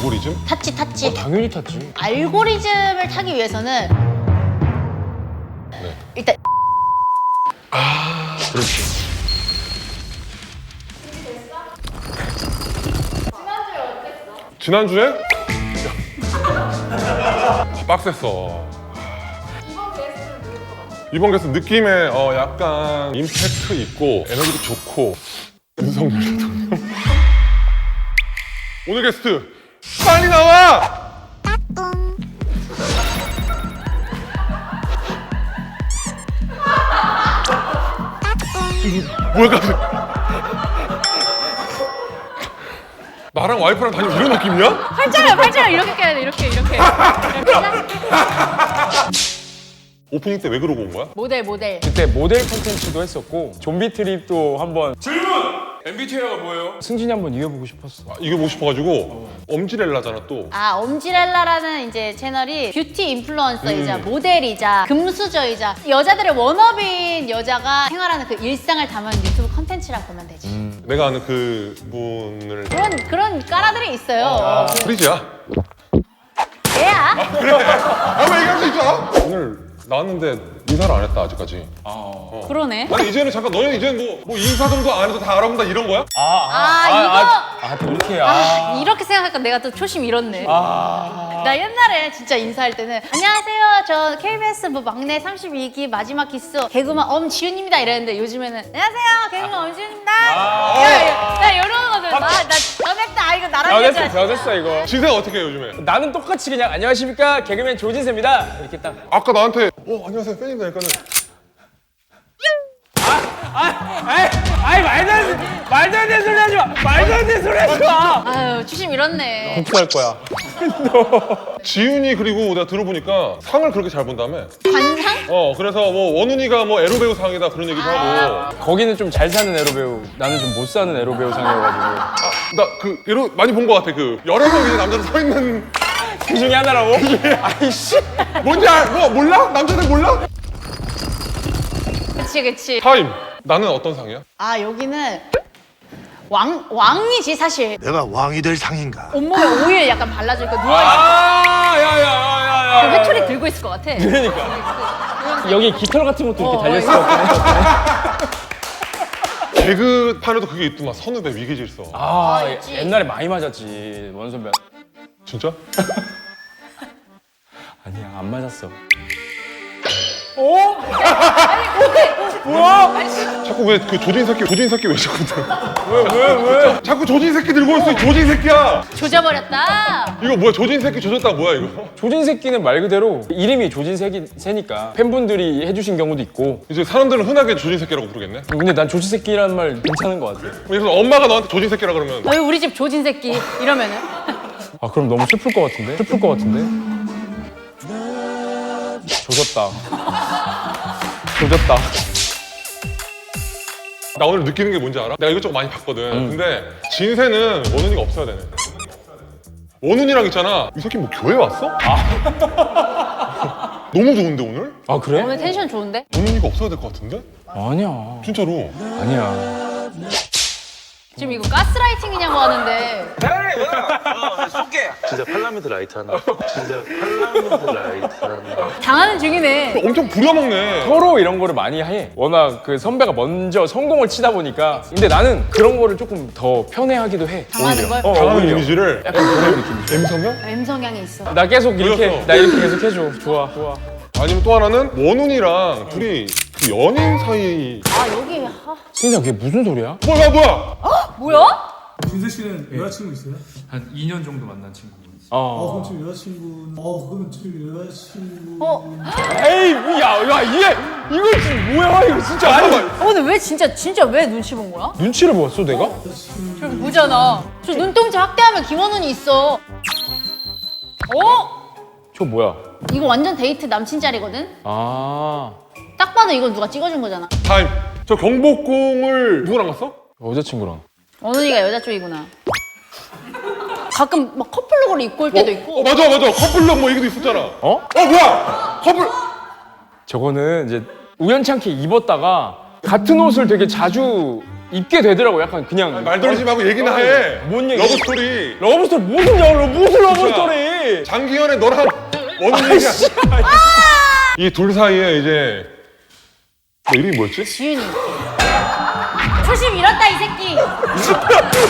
알고리즘? 탔지. 당연히 탔지. 알고리즘을 타기 위해서는 네. 일단 그렇지. 지난주에? 빡셌어. 이번 게스트 느낌에 약간 임팩트 있고 에너지도 좋고 윤석열 대통령. 오늘 게스트 빨리 나와! 뭐야 갑자기. 나랑 와이프랑 다니면 이런 느낌이야? 팔짱을 이렇게 껴야 돼. 이렇게. 오프닝 때 왜 그러고 온 거야? 모델. 그때 모델 콘텐츠도 했었고 좀비 트립도 한번. 질문! MBTI가 뭐예요? 승진이 한번 이겨보고 싶었어. 이겨보고 싶어가지고 엄지렐라잖아 또. 엄지렐라라는 이제 채널이 뷰티 인플루언서이자 모델이자 금수저이자 여자들의 워너비인 여자가 생활하는 그 일상을 담은 유튜브 컨텐츠라고 보면 되지. 내가 아는 그 분을 그런 까라들이 있어요. 프리즈야. 얘야. 한번 얘기할 수 있어? 오늘 나왔는데 인사를 안 했다 아직까지. 그러네. 아니 이제는 잠깐 너는 이제는 뭐 인사 정도 안 해서 다 알아본다 이런 거야? 또 이렇게. 이렇게 생각하니까 내가 또 초심 잃었네. 나 옛날에 진짜 인사할 때는 안녕하세요. 저 KBS 뭐 막내 32기 마지막 기수 개그맨 엄지윤입니다 이랬는데 요즘에는 안녕하세요. 개그맨 엄지윤입니다. 나 이런 거들 나 변했다. 이거 나랑 얘기하지. 변했어 이거. 진생 어떻게 해 요즘에? 나는 똑같이 그냥 안녕하십니까 개그맨 조진세입니다 이렇게 딱. 아까 나한테 안녕하세요 팬입니다 그러니까는 아이 말도 안 되는 소리 하지 마. 말도 안 되는 소리 하지 마. 아유 초심 잃었네. 복수할 거야. 지윤이 그리고 내가 들어보니까 상을 그렇게 잘 본다며. 관상? 그래서 뭐 원훈이가 뭐 에로 배우 상이다 그런 얘기도 하고. 거기는 좀 잘 사는 에로 배우, 나는 좀 못 사는 에로 배우 상이어가지고. 나 그 에로 많이 본 것 같아. 그 여러 명 이제 남자들 서 있는 그 중에 하나라고? 아이씨. 뭔지 몰라? 남자들 몰라? 그치. 타임. 나는 어떤 상이야? 여기는 왕이지 사실. 내가 왕이 될 상인가? 온몸에 오일 약간 발라져 있고 누워있어. 야야야야야. 회초리 들고 있을 것 같아. 그러니까. 여기 깃털 같은 것도 이렇게 달려있을 것 같아. 개그판에도 그게 있더만. 선후배 위계질서. 있지. 옛날에 많이 맞았지 원선배. 진짜? 아니야 안 맞았어. 자꾸 왜 그 조진 새끼 왜 자꾸 들어? 왜? 자꾸 조진 새끼 들고 있어. 이 조진 새끼야. 조져버렸다. 이거 뭐야? 조진 새끼 조졌다 뭐야 이거? 조진 새끼는 말 그대로 이름이 조진 새니까 팬분들이 해주신 경우도 있고. 이제 사람들은 흔하게 조진 새끼라고 부르겠네. 근데 난 조진 새끼라는 말 괜찮은 것 같아. 그래서 엄마가 너한테 조진 새끼라 그러면 왜 우리 집 조진 새끼 이러면은 그럼 너무 슬플 것 같은데? 조졌다. 나 오늘 느끼는 게 뭔지 알아? 내가 이것저것 많이 봤거든. 근데 진세는 원훈이가 없어야 되네. 원훈이랑 있잖아. 이 새끼 뭐 교회 왔어? 너무 좋은데 오늘? 그래? 오늘 텐션 좋은데? 원훈이가 없어야 될 것 같은데? 아니야. 진짜로. 아니야. 지금 이거 가스라이팅이냐고 하는데 진짜 팔라미드 라이트 하나. 진짜 팔라미드 라이트 하나. 당하는 중이네. 엄청 부려먹네. 서로 이런 거를 많이 해. 워낙 그 선배가 먼저 성공을 치다 보니까. 근데 나는 그런 거를 조금 더 편해하기도 해. 당하는 오히려. 걸? 당하는 오히려. 이미지를 약간 그런 느낌이지. 엠성형? M성향이 있어. 나 계속 이렇게, 보였어. 나 이렇게 계속 해줘. 좋아. 아니면 또 하나는 원훈이랑 둘이 그 연인 사이. 여기 승희야 그게 무슨 소리야? 뭐야? 진세 씨는 여자친구 있어요? 한 2년 정도 만난 친구분. 그럼 지금 여자친구. 그럼 지금 여자친구. 에이, 이걸 지금 뭐야, 이거 진짜. 아니, 근데 왜 진짜 왜 눈치 본 거야? 눈치를 보았어, 내가? 저기 보잖아. 저 눈동자 확대하면 김원훈이 있어. 저 뭐야? 이거 완전 데이트 남친 짤이거든? 딱 봐도 이건 누가 찍어준 거잖아. 타임. 저 경복궁을 누구랑 갔어? 여자친구랑. 원훈이가 여자 쪽이구나. 가끔 막 커플룩을 입고 올 때도 있고. 맞아. 커플룩 뭐 얘기도 있었잖아. 뭐야? 커플. 저거는 이제 우연찮게 입었다가 같은 옷을 되게 자주 입게 되더라고. 약간 그냥 말 돌리지 말고 얘기나 해. 뭔 얘기? 러브 스토리. 러브스토리 무슨 러브스토리? 장기현의 너랑 원훈이 얘기야. 이 둘 사이에 이제 너 이름이 뭐였지? 지윤이. 초심 잃었다 이 새끼.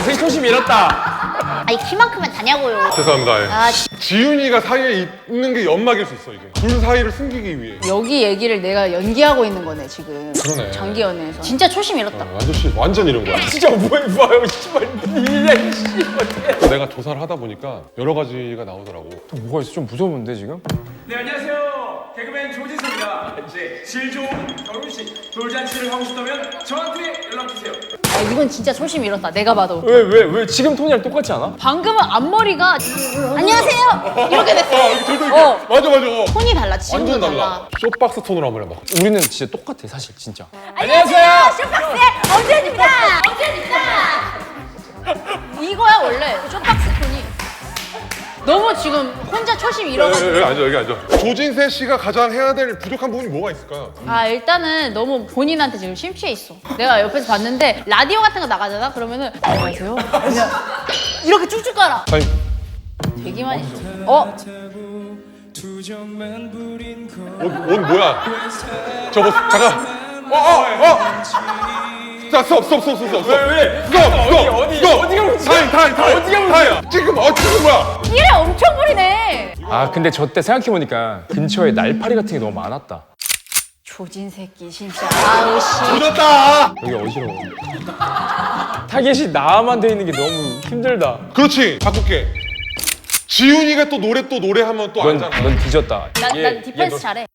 새 초심 잃었다. 아니 키만큼은 다냐고요. 죄송합니다. 예. 아 지윤이가 사이에 있는 게 연막일 수 있어 이게. 둘 사이를 숨기기 위해. 여기 얘기를 내가 연기하고 있는 거네 지금. 그러네. 장기연애에서. 진짜 초심 잃었다. 아저씨 완전 이런 거야. 진짜 뭐예요, 씨발. 이래, 씨발. 또 내가 조사를 하다 보니까 여러 가지가 나오더라고. 또 뭐가 있어? 좀 무서운데 지금? 네, 안녕하세요. 개그맨 조진수입니다. 이제 질 좋은 결혼식, 돌잔치를 하고 싶다면 저한테 연락주세요. 아, 이건 진짜 초심 잃었다. 내가 봐도. 왜 지금 톤이랑 똑같지 않아? 방금은 앞머리가 안녕하세요 이렇게 됐어. 저도 이게 어. 맞아. 톤이 달라. 지금도 완전 달라. 달라. 쇼박스 톤으로 한번 해봐. 우리는 진짜 똑같아 사실 진짜. 안녕하세요. 쇼박스의 엄지현입니다. 이거야 원래 쇼박스 톤이. 너무 지금 혼자 초심 잃어가지고. 여기 앉아. 조진세 씨가 가장 해야 될 부족한 부분이 뭐가 있을까요? 아 일단은 너무 본인한테 지금 심취해 있어. 내가 옆에서 봤는데 라디오 같은 거 나가잖아. 그러면은 안녕하세요. 그냥 이렇게 쭉쭉 깔아. 아니, 되게 많이. 어? 옷 뭐야? 저거 잠깐. 자, 스톱. 어디가 묻지? 타임. 지금 뭐야? 이래 엄청 부리네. 아 근데 저 때 생각해보니까 근처에 날파리 같은 게 너무 많았다. 조진 새끼 진짜. 아우 씨. 늦었다. 여기 어지러워. 타겟이 나만 돼 있는 게 너무 힘들다. 그렇지. 바꿀게. 지훈이가 또 노래하면 또 알잖아. 넌 뒤졌다. 난 디펜스 잘해.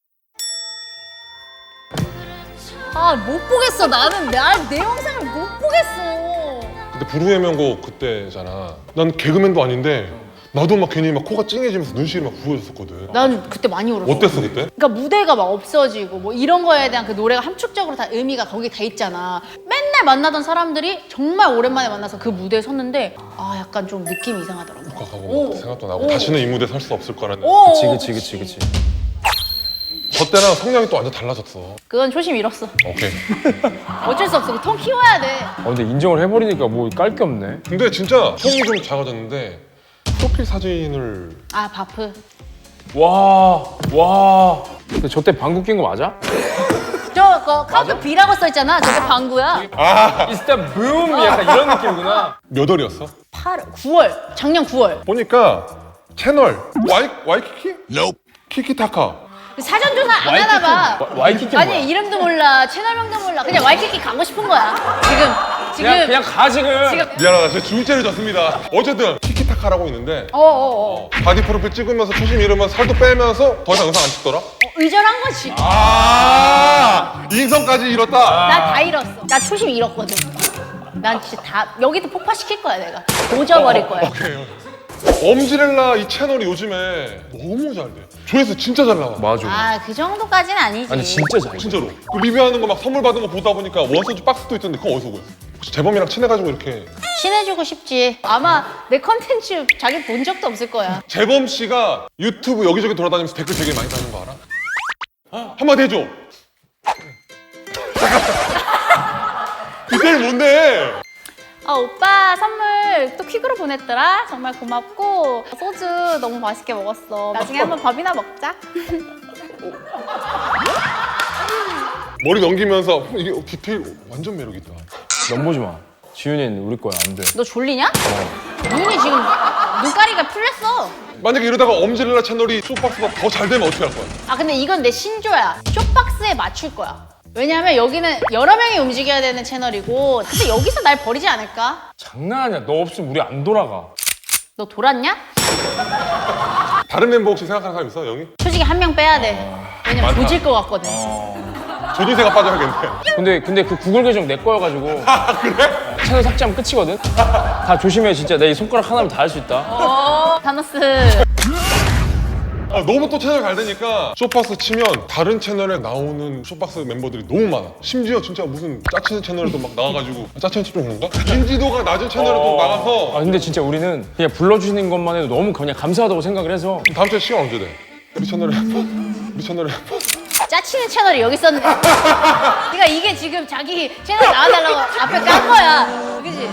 아 못 보겠어. 나는 내 영상을 못 보겠어. 근데 부르의 명곡 그때잖아. 난 개그맨도 아닌데 나도 막 괜히 막 코가 찡해지면서 눈시울이 막 부어졌었거든. 난 그때 많이 울었어. 어땠어 그때? 그러니까 무대가 막 없어지고 뭐 이런 거에 대한 그 노래가 함축적으로 다 의미가 거기 다 있잖아. 맨날 만나던 사람들이 정말 오랜만에 만나서 그 무대에 섰는데 아 약간 좀 느낌이 이상하더라고. 하고 생각도 나고 다시는 이 무대에 설 수 없을 거라는. 그치. 저 때랑 성량이 또 완전 달라졌어. 그건 초심 잃었어. 오케이. 어쩔 수 없어. 톤 키워야 돼. 근데 인정을 해버리니까 뭐 깔 게 없네. 근데 진짜 통이 좀 작아졌는데 프로필 사진을 아 바프. 와. 근데 저 때 방구 낀 거 맞아? 저거 카운트 B라고 써있잖아. 저게 방구야. It's the boom 약간 이런 느낌이구나. 몇 월이었어? 9월. 작년 9월. 보니까 채널 와이키키? 키키타카. 사전조사 안 하나 봐. 와이키키 아니 뭐야? 이름도 몰라. 채널명도 몰라. 그냥 와이키키 가고 싶은 거야. 지금. 그냥 가 지금. 미안하다. 제가 줄째를 졌습니다. 어쨌든 키키타카라고 있는데 바디 프로필 찍으면서 초심 잃으면서 살도 빼면서 더 이상 영상 안 찍더라? 의절한 거지. 인성까지 잃었다. 나 다 잃었어. 나 초심 잃었거든. 난 진짜 다 여기도 폭파시킬 거야 내가. 조져버릴 거야. 엄지렐라 이 채널이 요즘에 너무 잘 돼. 조회수 진짜 잘 나와. 맞아. 아 그 정도까지는 아니지. 아니 진짜 잘. 진짜로. 그 리뷰하는 거 막 선물 받은 거 보다 보니까 원소주 박스도 있던데 그거 어디서 구했어? 혹시 재범이랑 친해가지고 이렇게. 친해지고 싶지. 아마 내 컨텐츠 자기 본 적도 없을 거야. 재범 씨가 유튜브 여기저기 돌아다니면서 댓글 되게 많이 다는 거 알아? 한마디 해줘. 디테일 뭔데? 아 오빠 선물 또 퀵으로 보냈더라. 정말 고맙고 소주 너무 맛있게 먹었어. 나중에 한번 밥이나 먹자. 머리 넘기면서 이게 디테일 완전 매력 있다. 넘보지 마. 지윤이는 우리 거야 안 돼. 너 졸리냐? 눈이 지금 눈가리가 풀렸어. 만약에 이러다가 엄지렐라 채널이 쇼박스가 더 잘 되면 어떻게 할 거야? 아 근데 이건 내 신조야. 쇼박스에 맞출 거야. 왜냐면 여기는 여러 명이 움직여야 되는 채널이고 근데 여기서 날 버리지 않을까? 장난 아니야. 너 없으면 우리 안 돌아가. 너 돌았냐? 다른 멤버 혹시 생각하는 사람 있어, 영희? 솔직히 한 명 빼야 돼. 왜냐면 많다. 조질 것 같거든. 조진세가 빠져야겠네. 근데 그 구글 계정 내 거여가지고. 그래? 채널 삭제하면 끝이거든. 다 조심해 진짜. 내 이 손가락 하나면 다 할 수 있다. 다노스. 너무 또 채널 잘 되니까 쇼박스 치면 다른 채널에 나오는 쇼박스 멤버들이 너무 많아. 심지어 진짜 무슨 짜치는 채널에도 막 나와가지고 짜치는 좀 그런가? 인지도가 낮은 채널에도 나가서 근데 진짜 우리는 그냥 불러주시는 것만 해도 너무 그냥 감사하다고 생각을 해서. 다음 주에 시간 언제 돼? 우리 채널에 한번? 우리 채널에 한번? 짜치는 채널이 여기 있었네. 그러니까 이게 지금 자기 채널 나와달라고 앞에 깐 거야. 그지?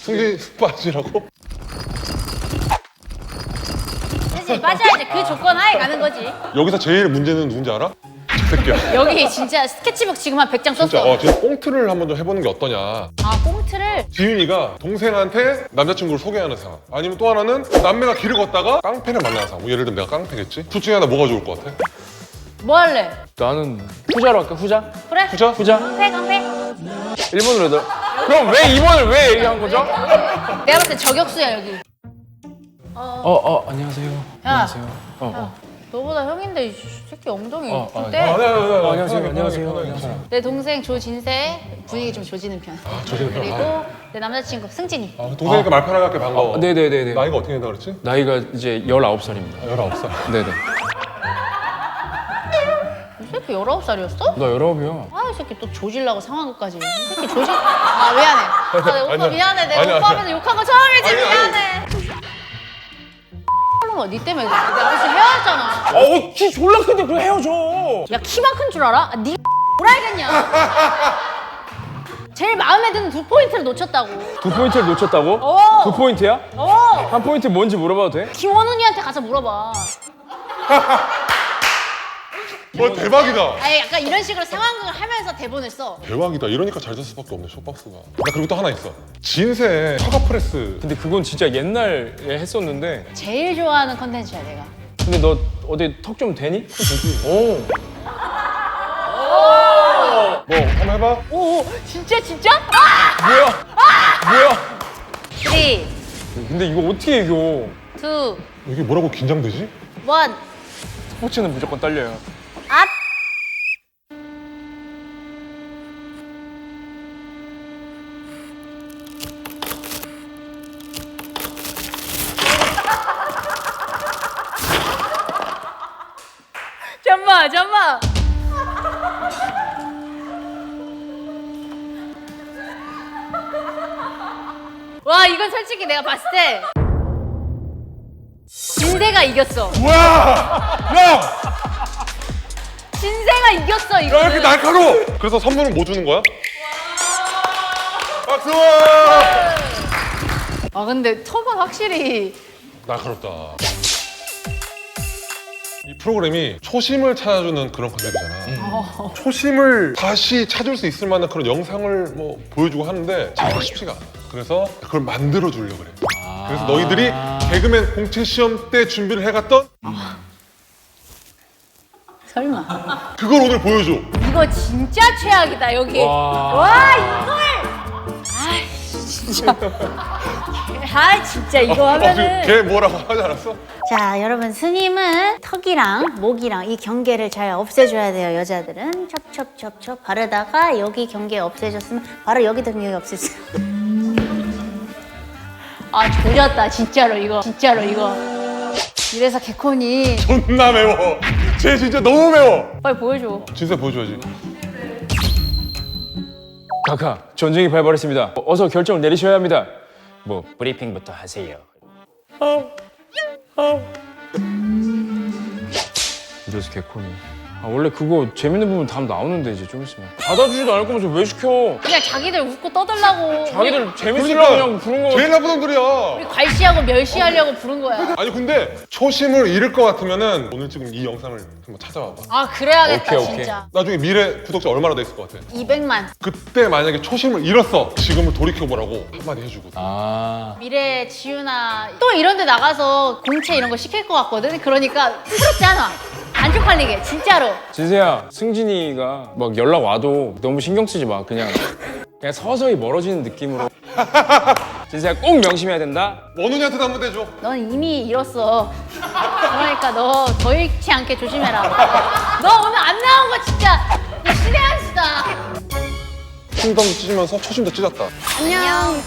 승진 빠지라고? 그치? 빠져야지. 그 조건 하에 가는 거지. 여기서 제일 문제는 누군지 알아? 저 새끼야. 여기 진짜 스케치북 지금 한 100장 진짜 썼어. 진짜 꽁트를 한번 좀 해보는 게 어떠냐. 아, 꽁트를? 지윤이가 동생한테 남자친구를 소개하는 상황, 아니면 또 하나는 남매가 길을 걷다가 깡패를 만나는 상황. 뭐 예를 들면 내가 깡패겠지? 둘 중에 하나 뭐가 좋을 것 같아? 뭐 할래? 나는 후자로 할까? 후자? 그래? 후자? 후자? 깡패, 깡패? 1번으로 해도. 그럼 왜 2번을 왜 얘기한 거죠? 내가 봤을 때 저격수야, 여기. 안녕하세요. 안녕하세요. 어. 너보다 형인데 이 새끼 엉덩이 아, 좀 아, 떼. 안녕하세요. 내 동생 조진세 분위기 좀 조지는 편. 그리고 내 남자친구 승진이. 동생이니까 말 편하게 할게 반가워. 네네네네. 나이가 어떻게 된다 그랬지? 나이가 이제 19살입니다. 19살. 네네. 이 새끼 19살이었어? 나 19이야. 아, 이 새끼 또 조질라고 상한 것까지. 이 새끼 조질. 아, 미안해. 아, 오빠 아니야. 미안해. 내가 아니야, 오빠 아니야. 앞에서 욕한 거 처음이지. 아니야, 아니야. 미안해. 니 때문에 내가 아버지 헤어졌잖아. 키 졸라 큰데 그래 헤어져. 야, 키만 큰 줄 알아? 아, 니가 뭘 알겠냐? 제일 마음에 드는 2포인트를 놓쳤다고. 2포인트를 놓쳤다고? 어. 2포인트야? 어. 한 포인트 뭔지 물어봐도 돼? 김원훈이한테 가서 물어봐. 대박이다. 아니, 약간 이런 식으로 상황극을 하면서 대본을 써. 대박이다. 이러니까 잘 될 수밖에 없네, 쇼박스가. 나 그리고 또 하나 있어. 진세 허가 프레스. 근데 그건 진짜 옛날에 했었는데. 제일 좋아하는 컨텐츠야, 내가. 근데 너 어디 턱 좀 되니? 되지. 오. 뭐 한번 해봐. 오, 진짜? 아! 뭐야? 3, 2, 근데 이거 어떻게 이겨? 이게 뭐라고 긴장되지? 1. 스포츠는 무조건 떨려요. 앗! 잠깐만. 와, 이건 솔직히 내가 봤을 때 진세가 이겼어. 와! 야! 진세가 이겼어, 이거. 야, 이렇게 날카로워! 그래서 선물은 뭐 주는 거야? 박수! 아, 근데 턱은 확실히 날카롭다. 이 프로그램이 초심을 찾아주는 그런 컨셉이잖아. 초심을 다시 찾을 수 있을 만한 그런 영상을 뭐 보여주고 하는데 잘 쉽지가 않아. 그래서 그걸 만들어 주려고 그래. 그래서 너희들이 개그맨 공채 시험 때 준비를 해갔던 설마. 그걸 오늘 보여줘. 이거 진짜 최악이다, 여기. 와, 이걸! 아, 진짜. 아, 진짜 이거 하면은. 걔 뭐라고 하지 않았어? 자, 여러분, 스님은 턱이랑 목이랑 이 경계를 잘 없애줘야 돼요, 여자들은. 첩첩첩첩 바르다가 여기 경계 없애줬으면 바로 여기도 경계 없애주세요. 아, 조졌다, 진짜로 이거. 이래서 개콘이. 존나 매워. 쟤 진짜 너무 매워. 빨리 보여줘. 진짜 보여줘야지. 카카, 전쟁이 발발했습니다. 어서 결정을 내리셔야 합니다. 뭐 브리핑부터 하세요. 이래서 개콘이. 원래 그거 재밌는 부분 다 나오는데 이제 좀 있으면 받아주지도 않을 거면서 왜 시켜? 그냥 자기들 웃고 떠들라고. 자기들 재밌으려고 그냥 부른 거. 제일 나쁜 놈들이야. 우리 괄시하고 멸시하려고 부른 거야. 아니 근데 초심을 잃을 것 같으면은 오늘 지금 이 영상을 한번 찾아봐봐. 아, 그래야겠다, 오케이. 진짜. 나중에 미래 구독자 얼마나 돼 있을 것 같아? 200만. 그때 만약에 초심을 잃었어. 지금을 돌이켜보라고 한마디 해주고. 아. 미래 지우나 또 이런 데 나가서 공채 이런 거 시킬 것 같거든. 그러니까 부럽지 않아. 안 쪽팔리게, 진짜로. 진세야, 승진이가 막 연락 와도 너무 신경 쓰지 마. 그냥 서서히 멀어지는 느낌으로. 진세야 꼭 명심해야 된다. 원훈이한테도 한번 대줘. 넌 이미 잃었어. 그러니까 너 더 잃지 않게 조심해라. 너 오늘 안 나온 거 진짜 너 시대한수다. 킹덤 찢으면서 초심도 찢었다. 안녕.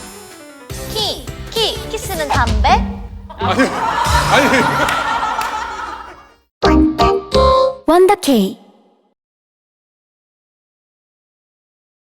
키스는 담배? 아니 원더케이.